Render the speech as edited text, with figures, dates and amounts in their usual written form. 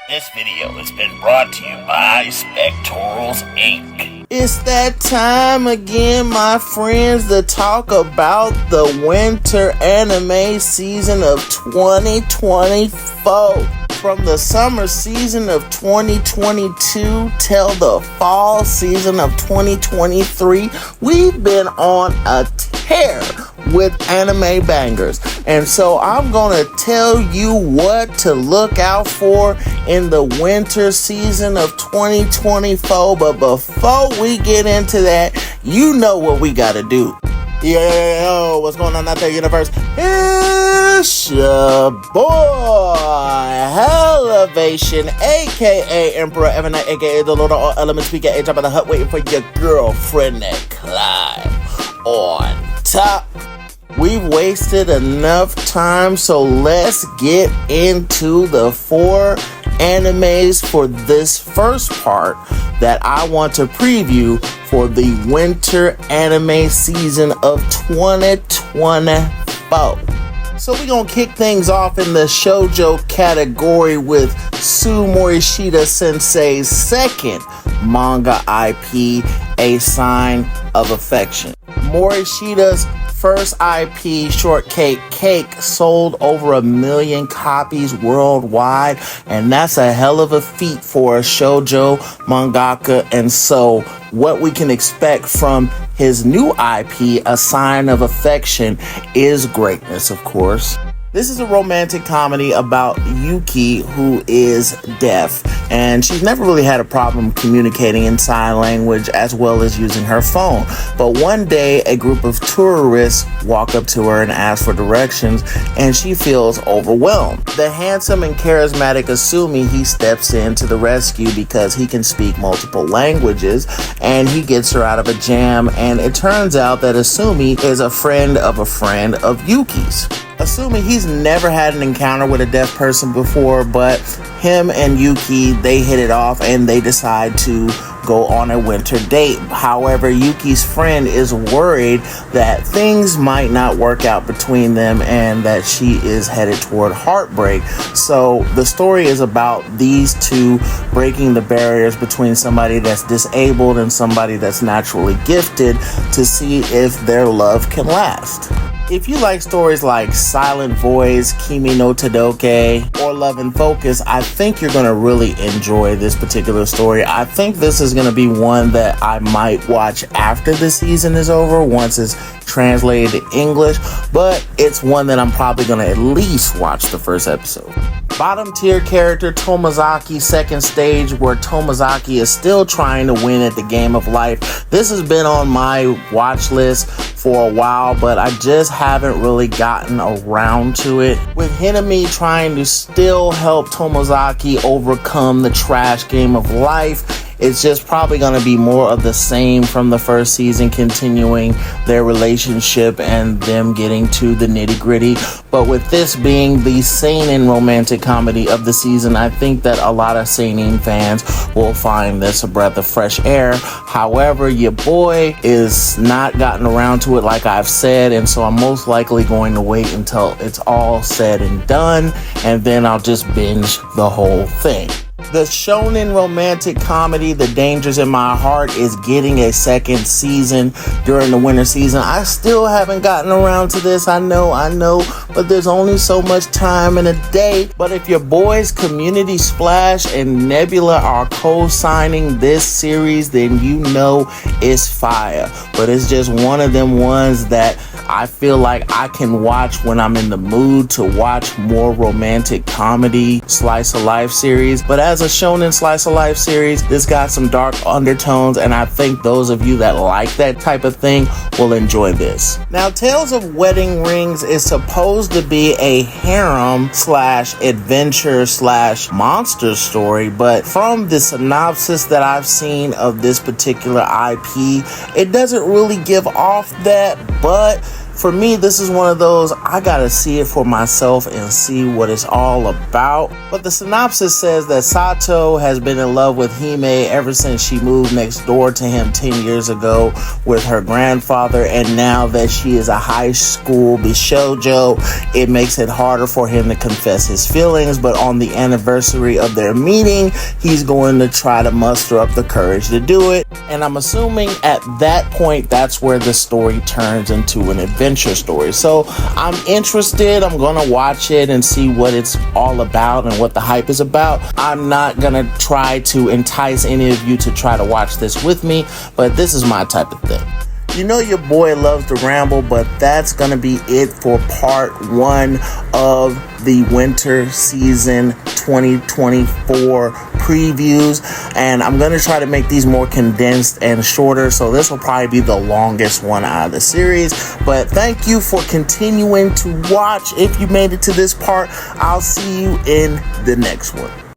This video has been brought to you by Spectorals Inc. It's that time again, my friends, to talk about the winter anime season of 2024. From the summer season of 2022 till the fall season of 2023, we've been on a tear with anime bangers. And so I'm going to tell you what to look out for in the winter season of 2024. But before we get into that, you know what we got to do. Yo, what's going on out there, universe? It's your boy, Hellavation, aka Emperor Evan, aka the Lord of all elements, aka Top of the Hut, waiting for your girlfriend to climb on top. We've wasted enough time, so let's get into the 4 animes for this first part that I want to preview for the winter anime season of 2024. So we're going to kick things off in the shoujo category with Sue Morishita Sensei's second manga IP, A Sign of Affection. Morishita's first IP, Shortcake Cake, sold over 1 million copies worldwide, and that's a hell of a feat for a shoujo mangaka. And so what we can expect from his new IP, A Sign of Affection, is greatness, of course. This is a romantic comedy about Yuki, who is deaf, and she's never really had a problem communicating in sign language as well as using her phone. But one day, a group of tourists walk up to her and ask for directions, and she feels overwhelmed. The handsome and charismatic Asumi, he steps in to the rescue because he can speak multiple languages, and he gets her out of a jam, and it turns out that Asumi is a friend of Yuki's. Assuming he's never had an encounter with a deaf person before, but him and Yuki, they hit it off and they decide to go on a winter date. However, Yuki's friend is worried that things might not work out between them and that she is headed toward heartbreak. So the story is about these two breaking the barriers between somebody that's disabled and somebody that's naturally gifted to see if their love can last. If you like stories like Silent Voice, Kimi no Todoke, or Love and Focus, I think you're going to really enjoy this particular story. I think this is going to be one that I might watch after the season is over, once it's translated to English, but it's one that I'm probably going to at least watch the first episode. Bottom tier character Tomozaki's second stage, where Tomozaki is still trying to win at the game of life. This has been on my watch list for a while, but I just haven't really gotten around to it. With Hinami trying to still help Tomozaki overcome the trash game of life, it's just probably going to be more of the same from the first season, continuing their relationship and them getting to the nitty-gritty. But with this being the seinen romantic comedy of the season, I think that a lot of seinen fans will find this a breath of fresh air. However, your boy is not gotten around to it, like I've said, and so I'm most likely going to wait until it's all said and done, and then I'll just binge the whole thing. The shonen romantic comedy The Dangers in My Heart is getting a second season during the winter season. I still haven't gotten around to this, I know, but there's only so much time in a day. But if your boys Community Splash and Nebula are co-signing this series, then you know it's fire. But it's just one of them ones that I feel like I can watch when I'm in the mood to watch more romantic comedy slice of life series. But as a shonen slice of life series, this got some dark undertones, and I think those of you that like that type of thing will enjoy this. Now, Tales of Wedding Rings is supposed to be a harem slash adventure slash monster story, but from the synopsis that I've seen of this particular IP, it doesn't really give off that, but For me, this is one of those, I gotta see it for myself and see what it's all about. But the synopsis says that Sato has been in love with Hime ever since she moved next door to him 10 years ago with her grandfather, and now that she is a high school bishoujo, it makes it harder for him to confess his feelings. But on the anniversary of their meeting, he's going to try to muster up the courage to do it. And I'm assuming at that point, that's where the story turns into an adventure story. So I'm interested. I'm going to watch it and see what it's all about and what the hype is about. I'm not going to try to entice any of you to try to watch this with me, but this is my type of thing. You know your boy loves to ramble, but that's going to be it for part 1 of the winter season 2024 previews. And I'm going to try to make these more condensed and shorter, so this will probably be the longest one out of the series. But thank you for continuing to watch. If you made it to this part, I'll see you in the next one.